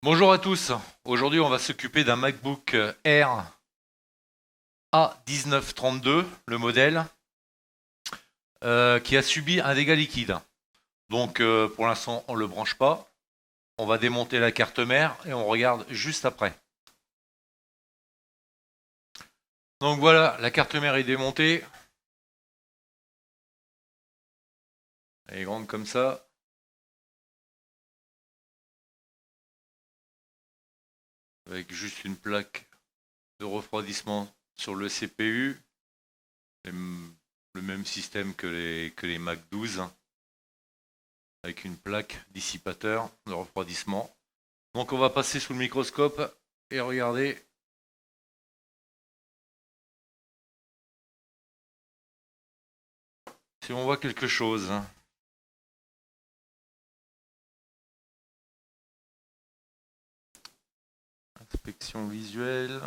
Bonjour à tous. Aujourd'hui, on va s'occuper d'un MacBook Air A1932, le modèle, qui a subi un dégât liquide. Donc, pour l'instant, on ne le branche pas. On va démonter la carte mère et on regarde juste après. Donc voilà, la carte mère est démontée. Elle est grande comme ça. Avec juste une plaque de refroidissement sur le CPU. Le même système que les Mac 12, avec une plaque dissipateur de refroidissement. Donc on va passer sous le microscope et regarder si on voit quelque chose. Inspection visuelle.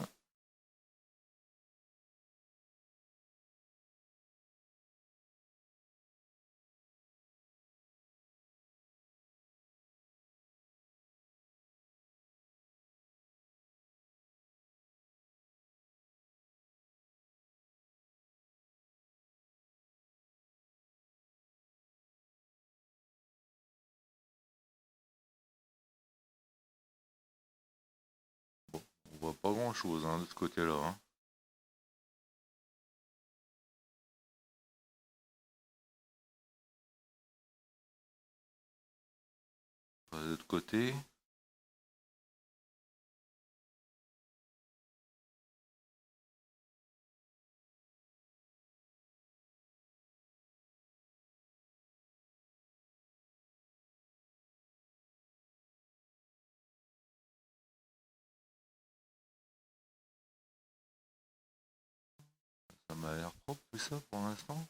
On voit pas grand chose de ce côté-là. De l'autre côté. Ça m'a l'air propre tout ça pour l'instant.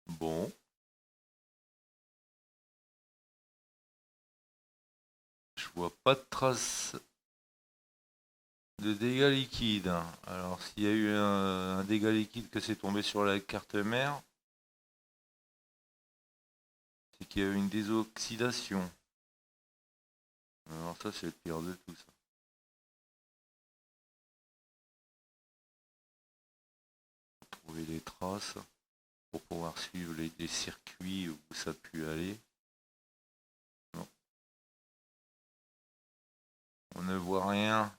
Bon, je vois pas de traces de dégâts liquides. Alors s'il y a eu un dégât liquide que c'est tombé sur la carte mère, c'est qu'il y a eu une désoxydation. Alors ça c'est le pire de tout ça. Trouver les traces pour pouvoir suivre les circuits où ça a pu aller. Non, on ne voit rien.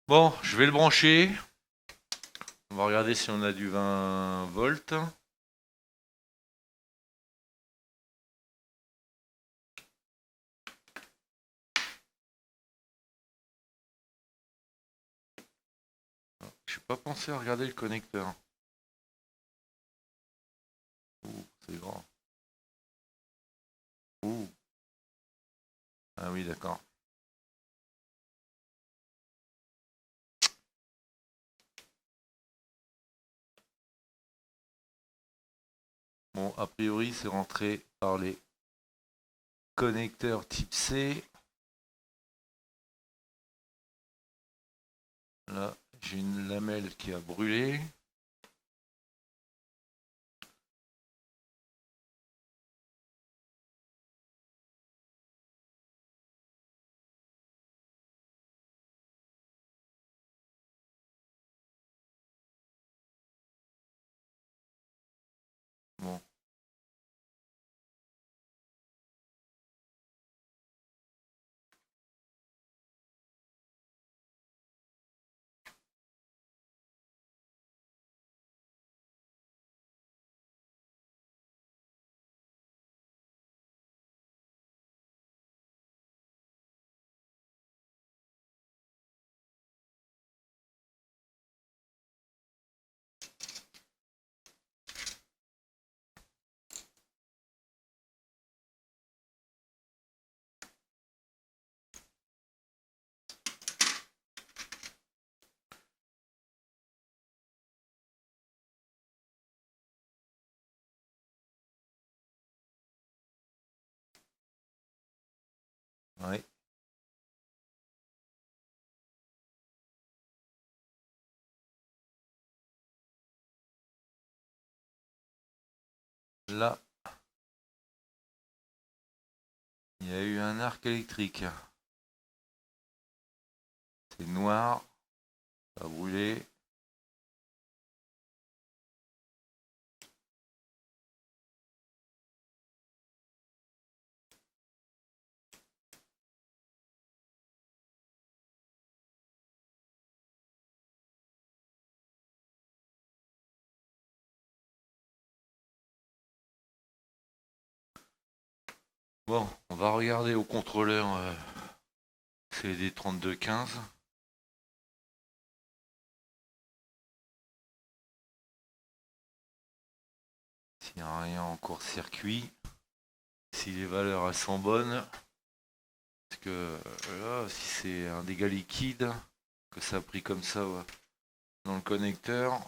Bon, je vais le brancher. On va regarder si on a du 20 volts. Je n'ai pas pensé à regarder le connecteur. Ouh, c'est grand. Ouh. Ah oui, d'accord. Bon, a priori, c'est rentré par les connecteurs type C. Là, j'ai une lamelle qui a brûlé. Bon, Ouais. Là, il y a eu un arc électrique. C'est noir, ça a brûlé. Bon, on va regarder au contrôleur CED 3215. S'il n'y a rien en court-circuit, si les valeurs elles sont bonnes, parce que là, si c'est un dégât liquide, que ça a pris comme ça dans le connecteur.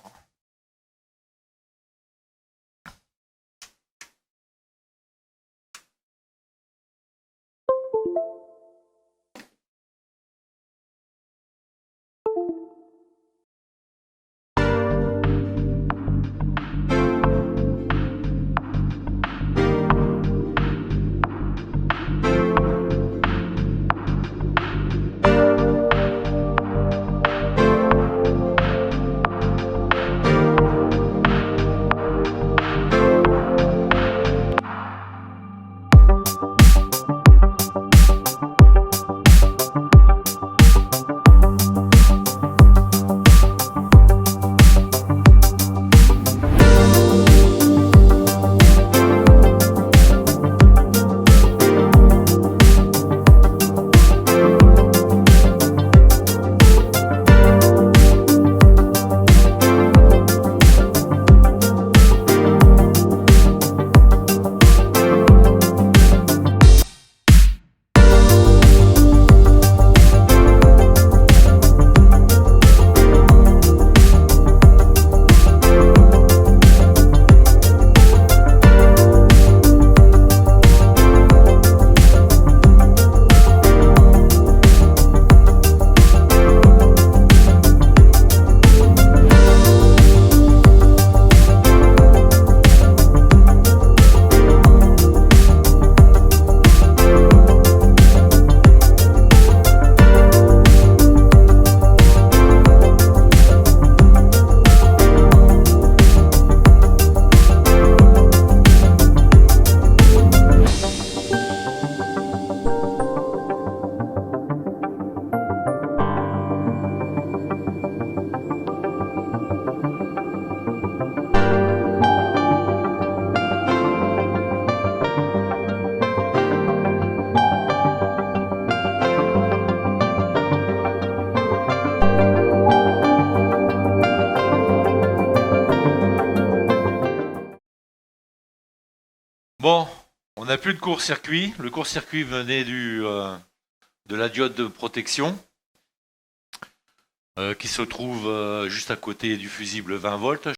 Bon, on n'a plus de court-circuit. Le court-circuit venait de la diode de protection qui se trouve juste à côté du fusible 20 volts.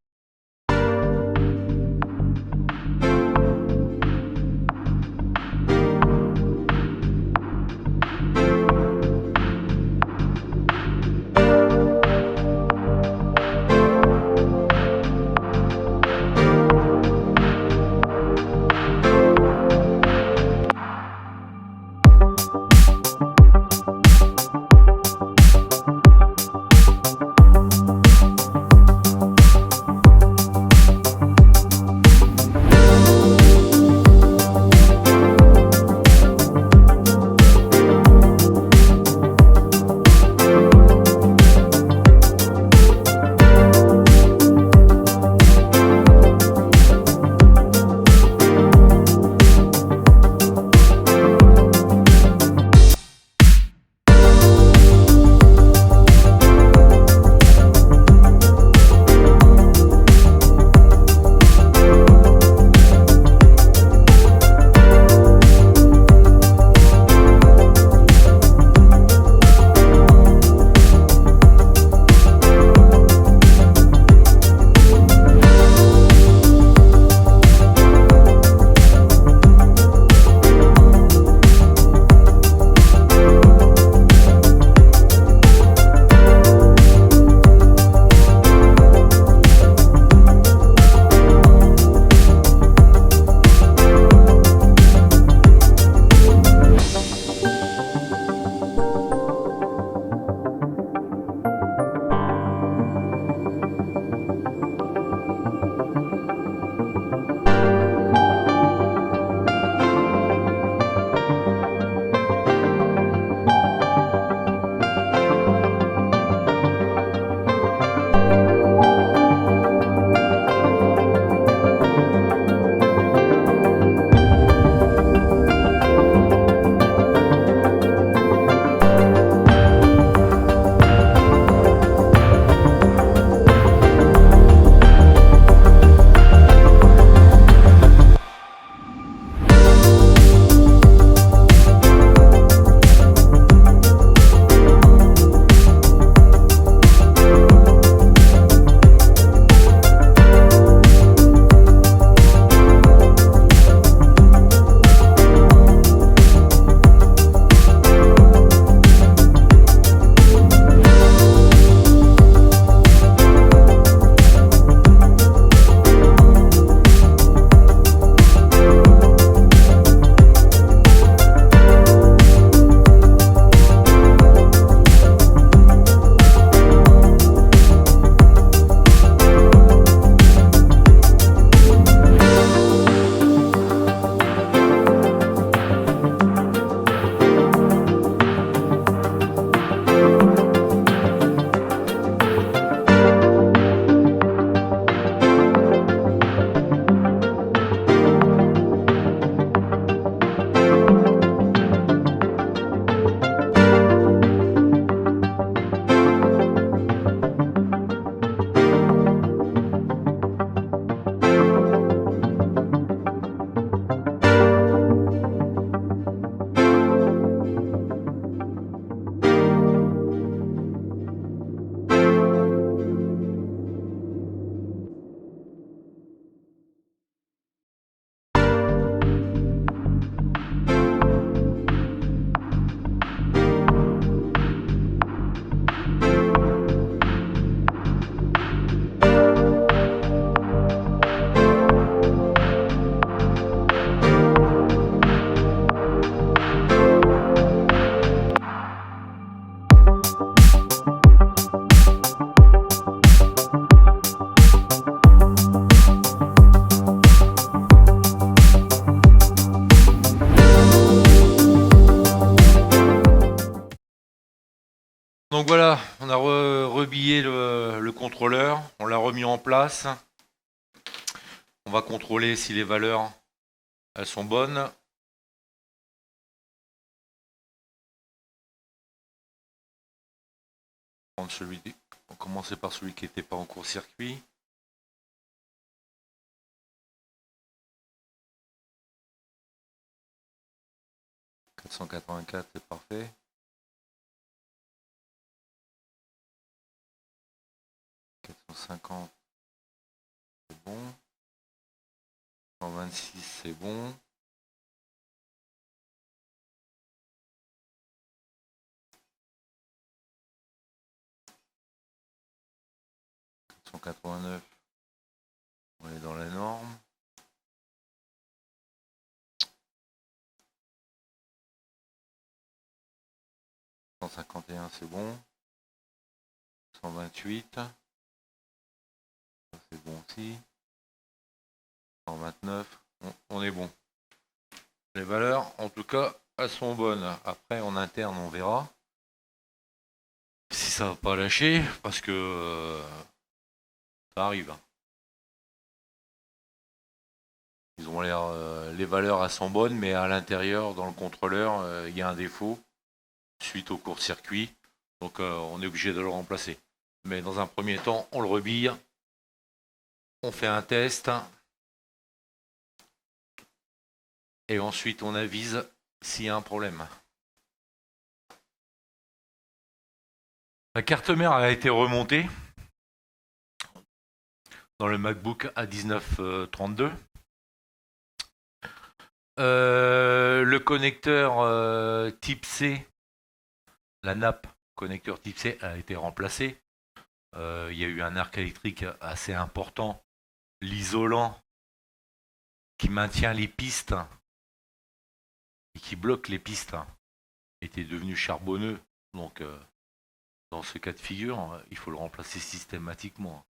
contrôleur, on l'a remis en place. On va contrôler si les valeurs elles sont bonnes. On va commencer par celui qui n'était pas en court-circuit. « 484, c'est parfait. « 450, c'est bon. 126, c'est bon. « 489, on est dans la norme. » 151, c'est bon. 128, c'est bon aussi. 129, on est bon. Les valeurs, en tout cas, elles sont bonnes. Après, en interne, on verra si ça va pas lâcher, parce que ça arrive. Ils ont l'air, les valeurs, elles sont bonnes, mais à l'intérieur, dans le contrôleur, il y a un défaut suite au court-circuit. Donc, on est obligé de le remplacer. Mais dans un premier temps, on le rebille. On fait un test. Et ensuite, on avise s'il y a un problème. La carte mère a été remontée dans le MacBook A1932. Le connecteur type C, la nappe connecteur type C a été remplacée. Il y a eu un arc électrique assez important. L'isolant qui maintient les pistes et qui bloque les pistes était devenu charbonneux. Donc, dans ce cas de figure, il faut le remplacer systématiquement.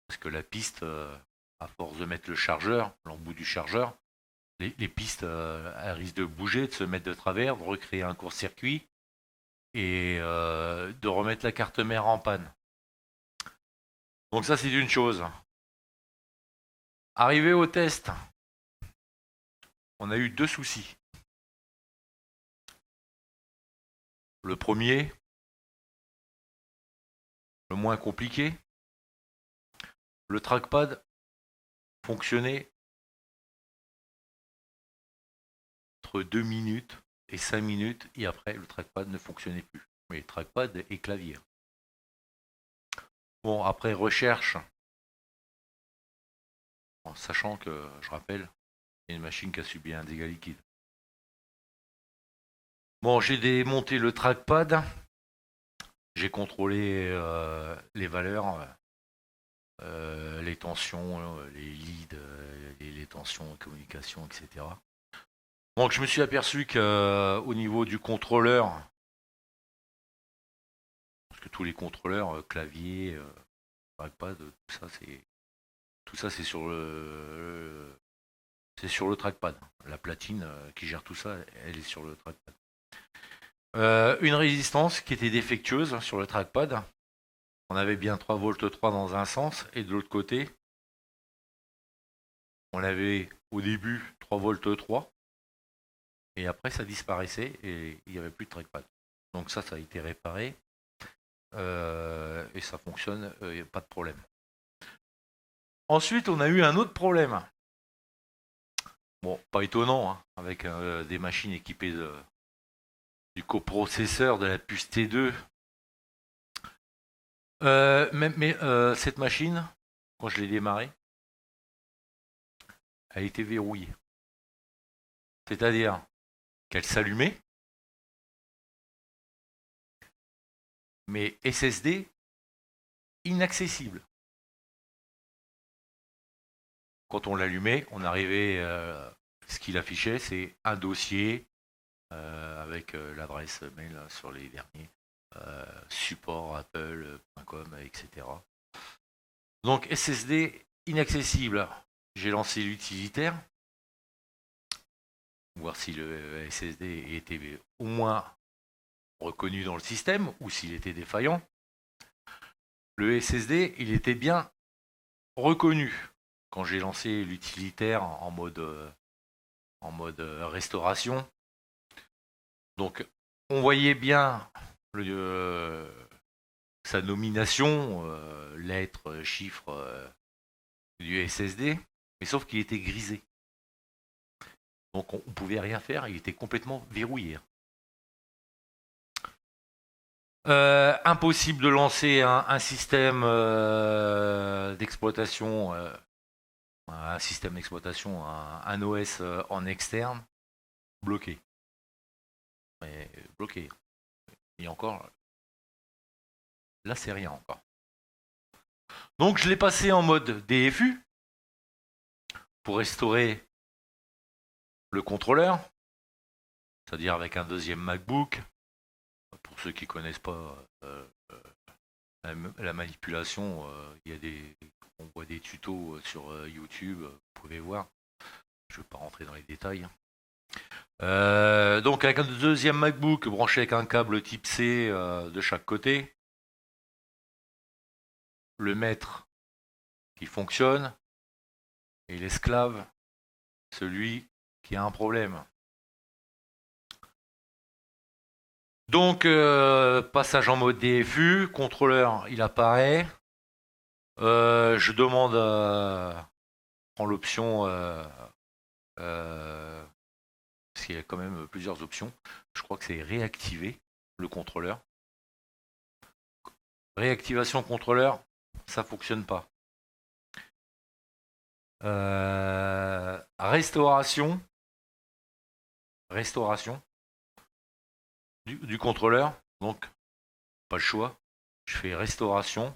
Parce que la piste, à force de mettre le chargeur, l'embout du chargeur, les pistes, elles risquent de bouger, de se mettre de travers, de recréer un court-circuit et de remettre la carte mère en panne. Donc ça, c'est une chose. Arrivé au test, on a eu deux soucis. Le premier, le moins compliqué, le trackpad fonctionnait entre 2 minutes et 5 minutes et après le trackpad ne fonctionnait plus. Mais trackpad et clavier. Bon, après recherche, en sachant que, je rappelle, il y a une machine qui a subi un dégât liquide. Bon, j'ai démonté le trackpad, j'ai contrôlé les valeurs, les tensions, les leads, les tensions, les communications, etc. Donc je me suis aperçu qu'au niveau du contrôleur, parce que tous les contrôleurs, clavier, trackpad, tout ça c'est sur le trackpad. La platine qui gère tout ça, elle est sur le trackpad. Une résistance qui était défectueuse sur le trackpad. On avait bien 3 volts 3 dans un sens et de l'autre côté, on avait au début 3 volts 3 et après ça disparaissait et il n'y avait plus de trackpad. Donc ça a été réparé et ça fonctionne, il n'y a pas de problème. Ensuite, on a eu un autre problème. Bon, pas étonnant, hein, avec des machines équipées du coprocesseur de la puce T2. Mais cette machine, quand je l'ai démarrée, elle était verrouillée. C'est-à-dire qu'elle s'allumait, mais SSD inaccessible. Quand on l'allumait, on arrivait, ce qu'il affichait, c'est un dossier avec l'adresse mail sur les derniers, support apple.com, etc. Donc SSD inaccessible. J'ai lancé l'utilitaire, voir si le SSD était au moins reconnu dans le système ou s'il était défaillant. le SSD, il était bien reconnu quand j'ai lancé l'utilitaire en mode restauration. Donc, on voyait bien sa nomination, lettres, chiffres du SSD, mais sauf qu'il était grisé. Donc, on ne pouvait rien faire, il était complètement verrouillé. Impossible de lancer un système d'exploitation, un OS en externe, bloqué. Mais bloqué. Et encore, là c'est rien encore. Donc je l'ai passé en mode DFU pour restaurer le contrôleur, c'est-à-dire avec un deuxième MacBook. Pour ceux qui ne connaissent pas la manipulation, on voit des tutos sur YouTube, vous pouvez voir. Je ne vais pas rentrer dans les détails. Donc avec un deuxième MacBook branché avec un câble type C de chaque côté, le maître qui fonctionne et l'esclave, celui qui a un problème. Donc passage en mode DFU, contrôleur il apparaît, je demande prends l'option parce qu'il y a quand même plusieurs options. Je crois que c'est réactiver le contrôleur. Réactivation contrôleur, ça fonctionne pas. Restauration du contrôleur. Donc, pas le choix. Je fais restauration.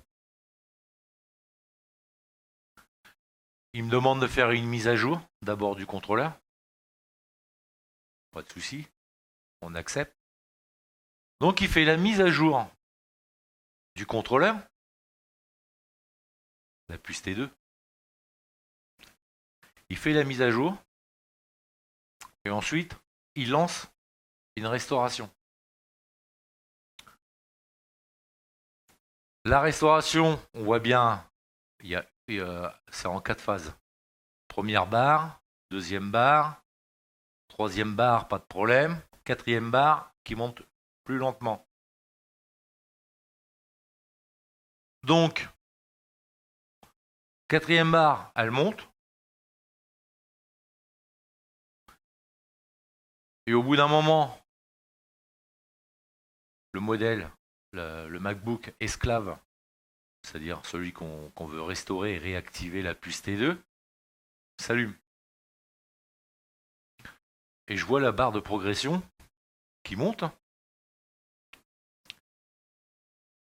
Il me demande de faire une mise à jour, d'abord du contrôleur. Pas de souci. On accepte. Donc, il fait la mise à jour du contrôleur. La puce T2. Il fait la mise à jour. Et ensuite, il lance une restauration. La restauration, on voit bien, c'est en 4 phases. Première barre, deuxième barre, troisième barre, pas de problème, quatrième barre qui monte plus lentement. Donc, quatrième barre, elle monte. Et au bout d'un moment, le modèle, le MacBook esclave, c'est-à-dire celui qu'on veut restaurer et réactiver la puce T2, s'allume. Et je vois la barre de progression qui monte.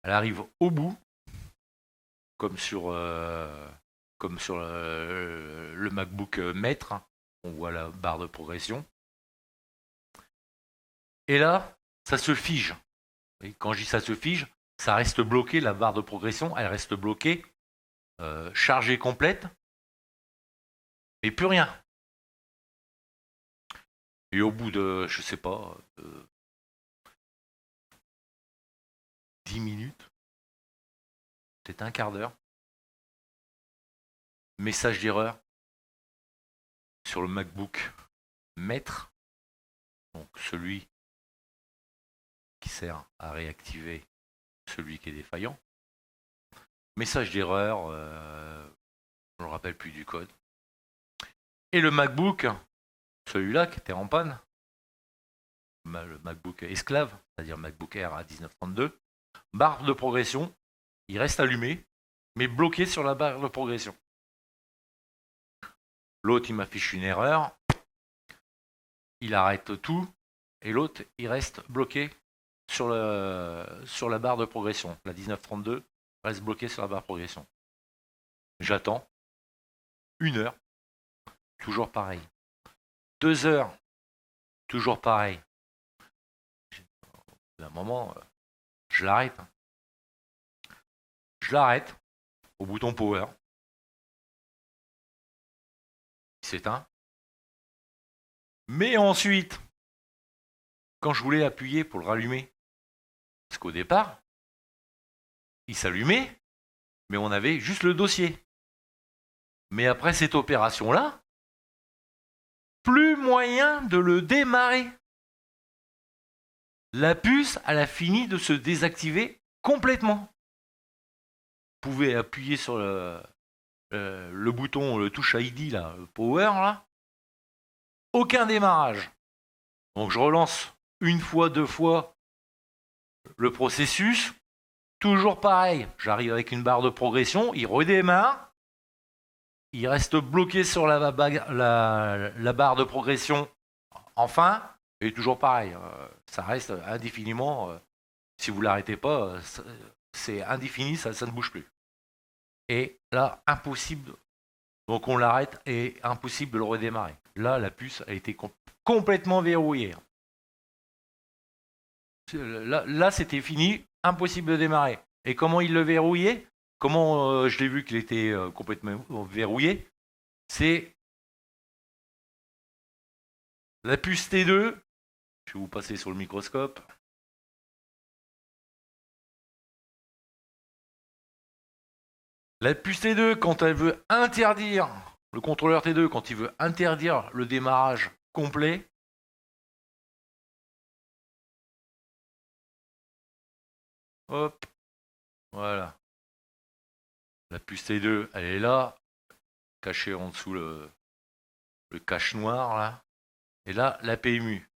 Elle arrive au bout, comme sur le MacBook maître. On voit la barre de progression. Et là, ça se fige. Et quand je dis ça se fige, ça reste bloqué, la barre de progression, elle reste bloquée, chargée complète, mais plus rien. Et au bout de, je sais pas, 10 minutes, peut-être un quart d'heure, message d'erreur sur le MacBook maître, donc celui qui sert à réactiver celui qui est défaillant. Message d'erreur, je ne me rappelle plus du code. Et le MacBook, celui-là qui était en panne, le MacBook esclave, c'est-à-dire MacBook Air à 1932, barre de progression, il reste allumé, mais bloqué sur la barre de progression. L'autre, il m'affiche une erreur, il arrête tout, et l'autre, il reste bloqué sur la barre de progression. La 1932 reste bloquée sur la barre de progression. J'attends 1 heure, toujours pareil. 2 heures, toujours pareil. À un moment, je l'arrête. Je l'arrête au bouton power. Il s'éteint. Mais ensuite, quand je voulais appuyer pour le rallumer, parce qu'au départ, il s'allumait, mais on avait juste le dossier. Mais après cette opération-là, plus moyen de le démarrer. La puce, elle a fini de se désactiver complètement. Vous pouvez appuyer sur le bouton, le touche ID, là, le power, là. Aucun démarrage. Donc je relance une fois, deux fois le processus. Toujours pareil. J'arrive avec une barre de progression, il redémarre. Il reste bloqué sur la barre de progression. Enfin, et toujours pareil. Ça reste indéfiniment. Si vous ne l'arrêtez pas, c'est indéfini, ça ne bouge plus. Et là, impossible. Donc on l'arrête et impossible de le redémarrer. Là, la puce a été complètement verrouillée. Là, c'était fini, impossible de démarrer. Et comment il le verrouillait? Comment je l'ai vu qu'il était complètement verrouillé? C'est la puce T2. Je vais vous passer sur le microscope. La puce T2, quand elle veut interdire, le contrôleur T2, quand il veut interdire le démarrage complet, hop, voilà. La puce T2, elle est là, cachée en dessous le cache noir, là. Et là, la PMU.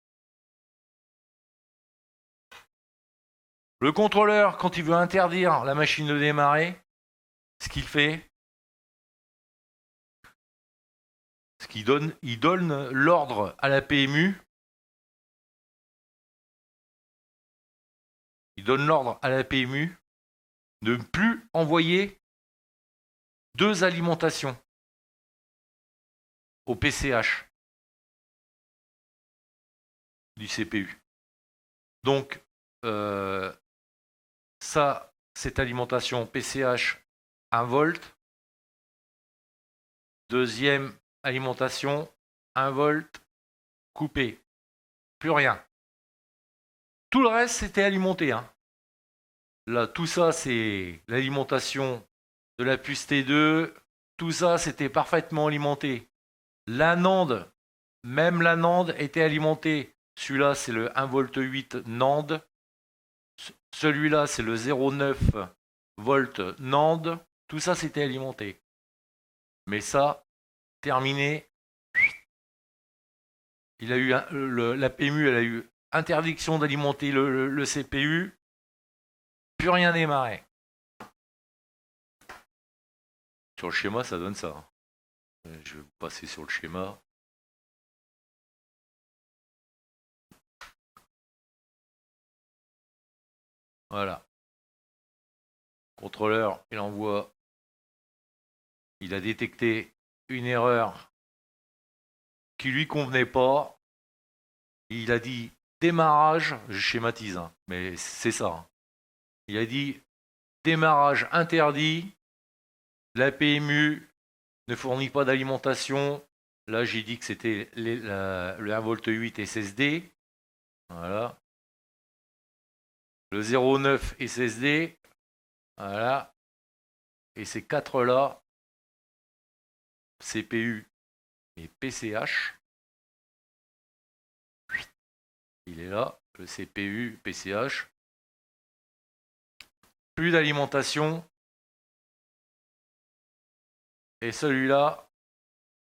Le contrôleur, quand il veut interdire la machine de démarrer, ce qu'il fait, il donne l'ordre à la PMU. Il donne l'ordre à la PMU de ne plus envoyer deux alimentations au PCH du CPU. Donc, cette alimentation PCH 1 volt. Deuxième alimentation 1 volt coupé. Plus rien. Tout le reste, c'était alimenté. Hein. Là, tout ça, c'est l'alimentation de la puce T2. Tout ça, c'était parfaitement alimenté. La NAND, même la NAND était alimentée. Celui-là, c'est le 1 volt 8 NAND. Celui-là, c'est le 0,9 volt NAND. Tout ça, c'était alimenté. Mais ça, terminé. Il a eu la PMU, elle a eu interdiction d'alimenter le CPU. Plus rien démarré. Sur le schéma, ça donne ça. Je vais vous passer sur le schéma. Voilà. Contrôleur, il envoie. Il a détecté une erreur qui lui convenait pas. Il a dit démarrage, je schématise, hein, mais c'est ça. Hein. Il a dit démarrage interdit. La PMU ne fournit pas d'alimentation. Là, j'ai dit que c'était le 1 volt 8 SSD. Voilà. Le 0,9 SSD. Voilà. Et ces quatre-là, CPU et PCH. Il est là, le CPU, PCH. Plus d'alimentation. Et celui-là,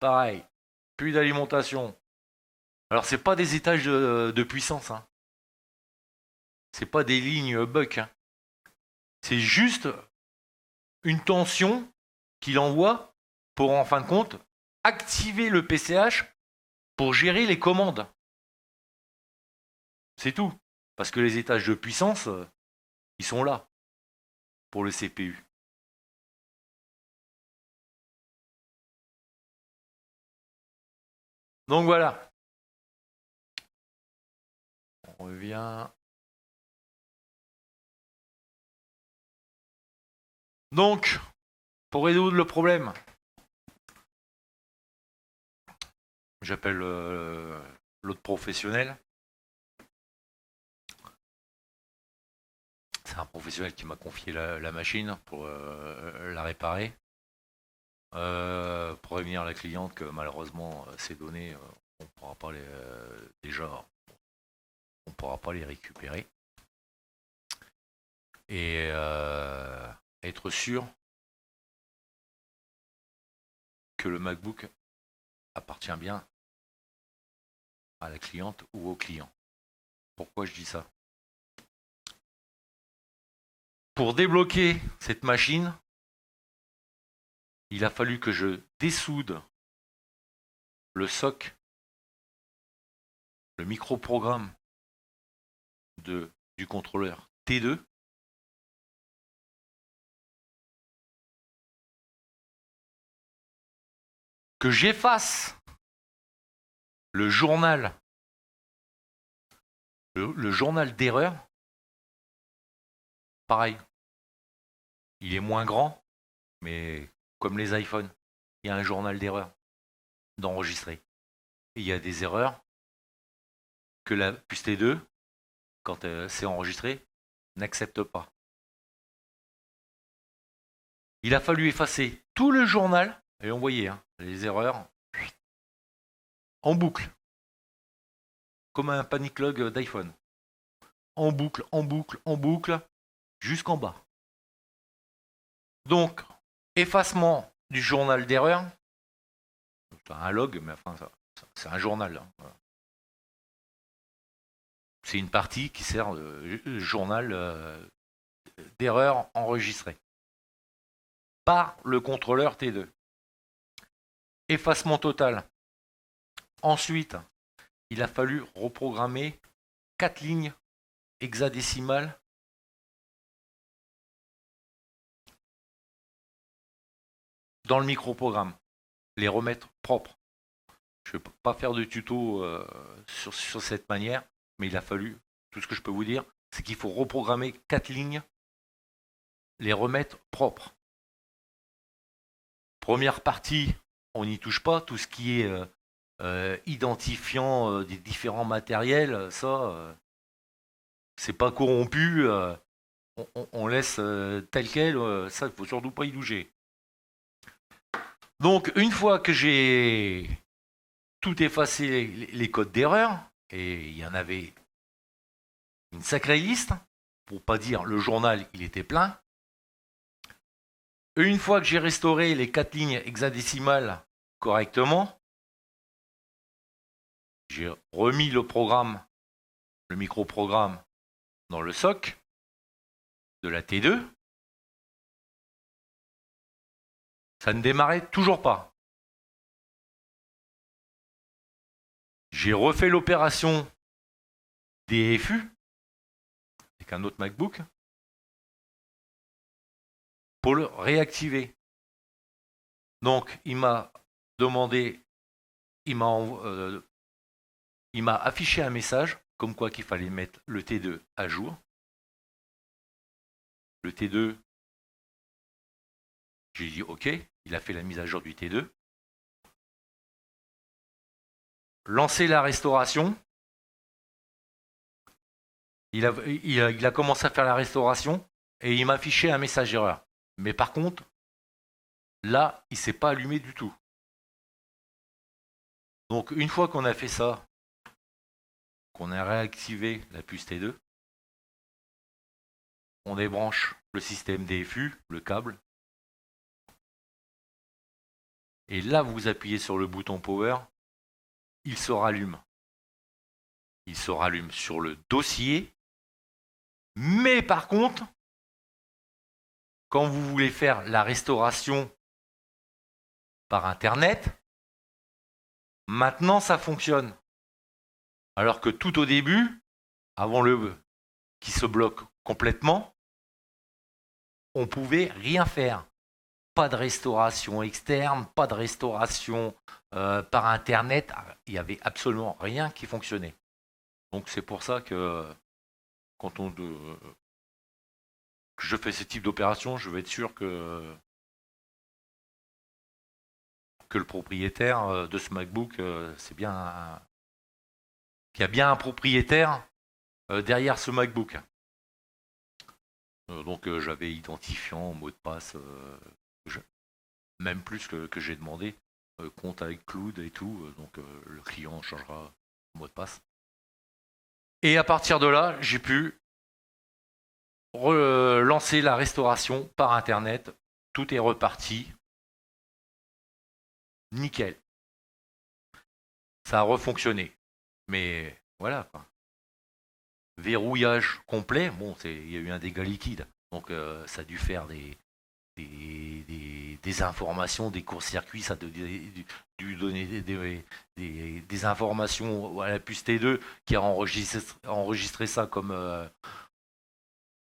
pareil. Plus d'alimentation. Alors, c'est pas des étages de puissance. Hein. C'est pas des lignes buck. Hein. C'est juste une tension qu'il envoie pour, en fin de compte, activer le PCH pour gérer les commandes. C'est tout. Parce que les étages de puissance, ils sont là pour le CPU. Donc voilà. On revient. Donc, pour résoudre le problème, j'appelle l'autre professionnel. c'est un professionnel qui m'a confié la machine pour la réparer. Prévenir la cliente que malheureusement ces données, on pourra pas déjà, on pourra pas les récupérer. Et être sûr que le MacBook appartient bien à la cliente ou au client. Pourquoi je dis ça? Pour débloquer cette machine, il a fallu que je dessoude le SOC, le microprogramme du contrôleur T2, que j'efface le journal, le journal d'erreur. Pareil, il est moins grand, mais comme les iPhones, il y a un journal d'erreur d'enregistrer. Et il y a des erreurs que la puce T2, quand c'est enregistré, n'accepte pas. Il a fallu effacer tout le journal, et on voyait les erreurs en boucle, comme un panic log d'iPhone. En boucle, en boucle, en boucle, jusqu'en bas. Donc, effacement du journal d'erreur. C'est un log, mais enfin, c'est un journal. C'est une partie qui sert de journal d'erreur enregistré par le contrôleur T2. Effacement total. Ensuite, il a fallu reprogrammer 4 lignes hexadécimales dans le microprogramme. Les remettre propres. Je ne vais pas faire de tuto sur cette manière, mais il a fallu, tout ce que je peux vous dire, c'est qu'il faut reprogrammer 4 lignes, les remettre propres. Première partie, on n'y touche pas, tout ce qui est identifiant des différents matériels, ça, c'est pas corrompu, on laisse tel quel, ça, il ne faut surtout pas y toucher. Donc, une fois que j'ai tout effacé les codes d'erreur, et il y en avait une sacrée liste, pour pas dire le journal, il était plein. Une fois que j'ai restauré les 4 lignes hexadécimales correctement, j'ai remis le programme, le microprogramme, dans le SOC de la T2. Ça ne démarrait toujours pas. J'ai refait l'opération DFU avec un autre MacBook pour le réactiver. Donc, il m'a demandé, il m'a affiché un message comme quoi qu'il fallait mettre le T2 à jour. Le T2, j'ai dit OK, il a fait la mise à jour du T2. Lancer la restauration. Il a commencé à faire la restauration et il m'a affiché un message erreur. Mais par contre, là, il ne s'est pas allumé du tout. Donc une fois qu'on a fait ça, qu'on a réactivé la puce T2, on débranche le système DFU, le câble. Et là, vous appuyez sur le bouton Power, il se rallume. Il se rallume sur le dossier. Mais par contre, quand vous voulez faire la restauration par Internet, maintenant ça fonctionne. Alors que tout au début, avant le qui se bloque complètement, on pouvait rien faire. Pas de restauration externe, pas de restauration par Internet. Il n'y avait absolument rien qui fonctionnait. Donc c'est pour ça que quand que je fais ce type d'opération, je veux être sûr que le propriétaire de ce MacBook, c'est bien qu'il y a bien un propriétaire derrière ce MacBook. Donc j'avais identifiant, mot de passe, je- même plus que j'ai demandé, compte avec Cloud et tout, donc le client changera le mot de passe. Et à partir de là, j'ai pu relancer la restauration par internet. Tout est reparti. Nickel. Ça a refonctionné. Mais voilà quoi. Verrouillage complet. Bon, il y a eu un dégât liquide. Donc ça a dû faire des informations, des courts-circuits. Ça a dû donner des informations à la puce T2 qui a enregistré ça comme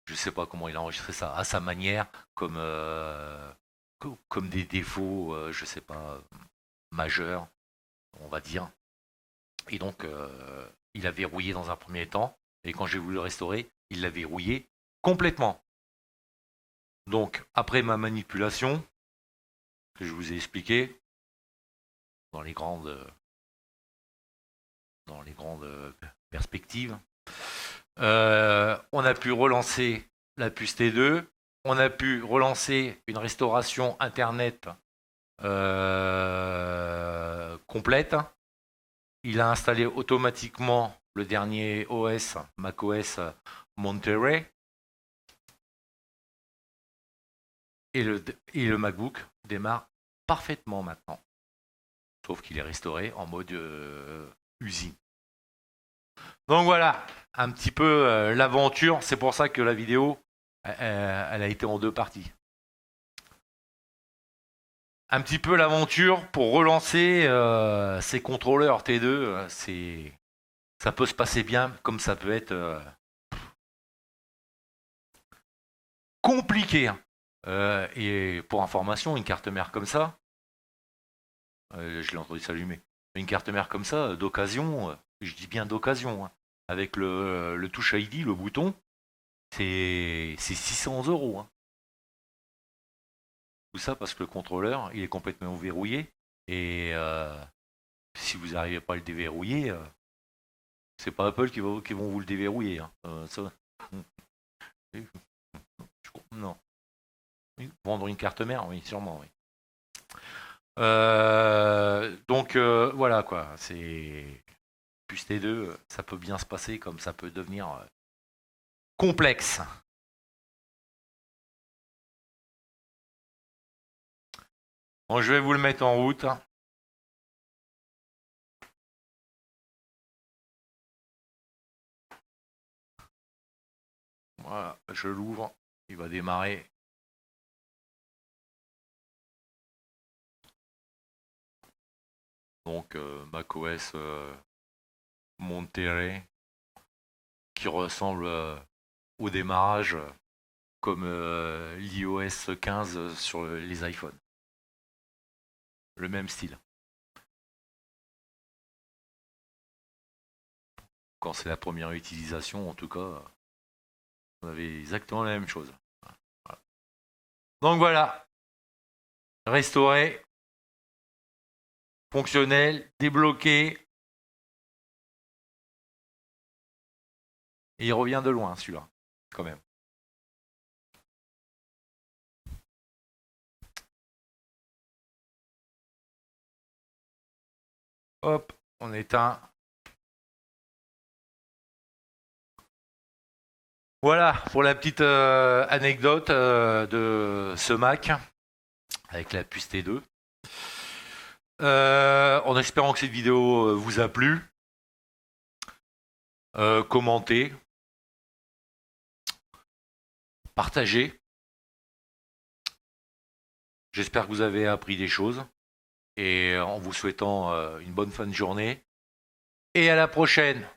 je sais pas comment il a enregistré ça, à sa manière, comme des défauts, je sais pas, majeurs, on va dire. Et donc, il a verrouillé dans un premier temps, et quand j'ai voulu le restaurer, il l'a verrouillé complètement. Donc, après ma manipulation, que je vous ai expliqué, dans les grandes, perspectives, on a pu relancer la puce T2, on a pu relancer une restauration Internet complète. Il a installé automatiquement le dernier OS, macOS Monterey, et le MacBook démarre parfaitement maintenant. Sauf qu'il est restauré en mode usine. Donc voilà, un petit peu l'aventure. C'est pour ça que la vidéo, elle a été en deux parties. Un petit peu l'aventure pour relancer ces contrôleurs T2. Ça peut se passer bien, comme ça peut être compliqué. Et pour information, une carte mère comme ça, je l'ai entendu s'allumer. Une carte mère comme ça, d'occasion, je dis bien d'occasion, hein, avec le Touch ID, le bouton, c'est 600 €. Hein. Tout ça parce que le contrôleur, il est complètement verrouillé. Et si vous n'arrivez pas à le déverrouiller, c'est pas Apple qui vont vous le déverrouiller. Hein. Ça, non. Vendre une carte mère, oui, sûrement, oui. Donc voilà quoi, c'est plus T2, ça peut bien se passer comme ça peut devenir complexe. Bon, je vais vous le mettre en route. Voilà, je l'ouvre, il va démarrer. Donc macOS Monterey qui ressemble au démarrage comme l'iOS 15 sur les iPhones. Le même style. Quand c'est la première utilisation, en tout cas, on avait exactement la même chose. Voilà. Donc voilà, restauré, fonctionnel, débloqué. Et il revient de loin celui-là, quand même. Hop, on éteint. Voilà pour la petite anecdote de ce Mac avec la puce T2. En espérant que cette vidéo vous a plu, commentez, partagez. J'espère que vous avez appris des choses et en vous souhaitant une bonne fin de journée. Et à la prochaine.